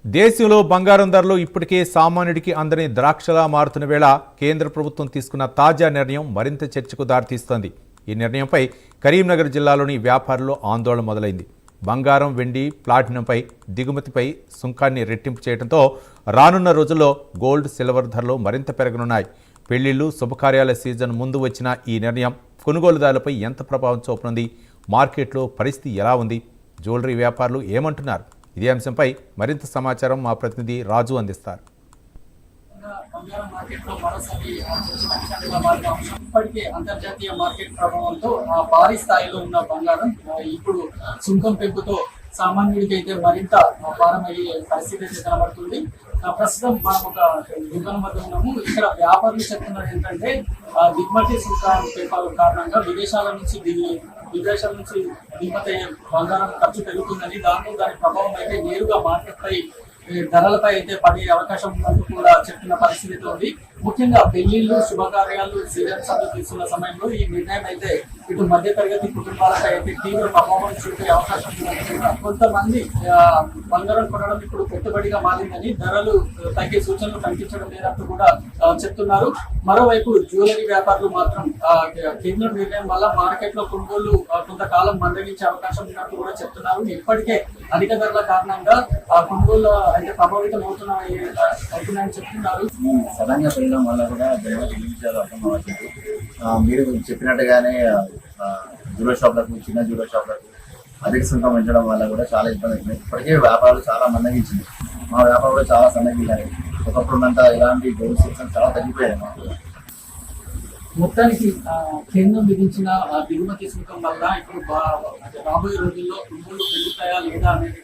దేశంలో బంగారం ధరలు ఇప్పటికే సామాన్యుడికి అందని ద్రాక్షలా మారుతున్న వేళ కేంద్ర ప్రభుత్వం తీసుకున్న తాజా నిర్ణయం మరింత చర్చకు దారితీస్తోంది. ఈ నిర్ణయంపై కరీంనగర్ జిల్లాలోని వ్యాపారుల్లో ఆందోళన మొదలైంది. బంగారం, వెండి, ప్లాటినంపై దిగుమతిపై సుంకాన్ని రెట్టింపు చేయడంతో రానున్న రోజుల్లో గోల్డ్, సిల్వర్ ధరలు మరింత పెరగనున్నాయి. పెళ్లిళ్లు, శుభకార్యాల సీజన్ ముందు వచ్చిన ఈ నిర్ణయం కొనుగోలుదారులపై ఎంత ప్రభావం చూపనుంది? మార్కెట్లో పరిస్థితి ఎలా ఉంది? జ్యువెలరీ వ్యాపారులు ఏమంటున్నారు? ఇదే అంశంపై మరింత సమాచారం మా ప్రతినిధి రాజు అందిస్తారు. ఇప్పటికే అంతర్జాతీయ మార్కెట్ ప్రభావంతో భారీ స్థాయిలో ఉన్న బంగారం ఇప్పుడు సుంకం పెంపుతో సామాన్యుడికి అయితే మరింత భారం అయ్యే పరిస్థితి అయితే కనబడుతుంది. ప్రస్తుతం మనం ఒక దుకాణం వద్ద ఉన్నాము. ఇక్కడ వ్యాపారులు చెప్తున్నారు ఏంటంటే దిగుమతి సుంకం పెంపడం కారణంగా విదేశాల నుంచి దిగుమతి అయ్యే బంగారం ఖర్చు పెరుగుతుందని, దాని ప్రభావం అయితే నేరుగా మార్కెట్ పై ధరలపై అయితే పడే అవకాశం ఉన్నట్టు కూడా చెప్తున్న పరిస్థితి ఉంది. ముఖ్యంగా పెళ్లిళ్ళు, శుభకార్యాలు సీజన్స్ తీసుకున్న సమయంలో ఈ నిర్ణయం అయితే ఇటు మధ్య తరగతి కుటుంబాలపై అయితే తీవ్ర ప్రభావం చూపే అవకాశం ఉన్నట్టు కొంతమంది బంగారం కొనడం ఇప్పుడు పెట్టుబడిగా మారిందని, ధరలు తగ్గే సూచనలు కనిపించడం లేదంటూ కూడా చెప్తున్నారు. మరోవైపు జ్యువెలరీ వ్యాపారులు మాత్రం కేంద్ర నిర్ణయం వల్ల మార్కెట్ లో కొనుగోలు కొంతకాలం మందగించే అవకాశం ఉన్నట్టు కూడా చెప్తున్నారు. ఇప్పటికే అధిక ధరల కారణంగా కొనుగోలు అయితే ప్రభావితం అవుతున్నాయని చెప్తున్నారు. సడన్గా పెరగడం వల్ల కూడా విషయాలు అర్థం అవ్వట్లేదు. మీరు చెప్పినట్టుగానే జ్యువెలరీ షాప్లకు, చిన్న జ్యువెలరీ షాప్లకు అధిక సుంకం పెంచడం వల్ల కూడా చాలా ఇబ్బంది అవుతుంది. ఇప్పటికే వ్యాపారాలు చాలా మందగించింది. మా వ్యాపారం కూడా చాలా సన్నగిల్లాయి. ఒకప్పుడున్నంతా ఇలాంటి గోల్డ్ సిస్టమ్ చాలా తగ్గిపోయాయి. మాకు మొత్తానికి కేంద్రం విధించిన దిగుమతి సుంకం వల్ల ఇప్పుడు రాబోయే రోజుల్లో కొనుగోలు పెరుగుతాయా లేదా అనేది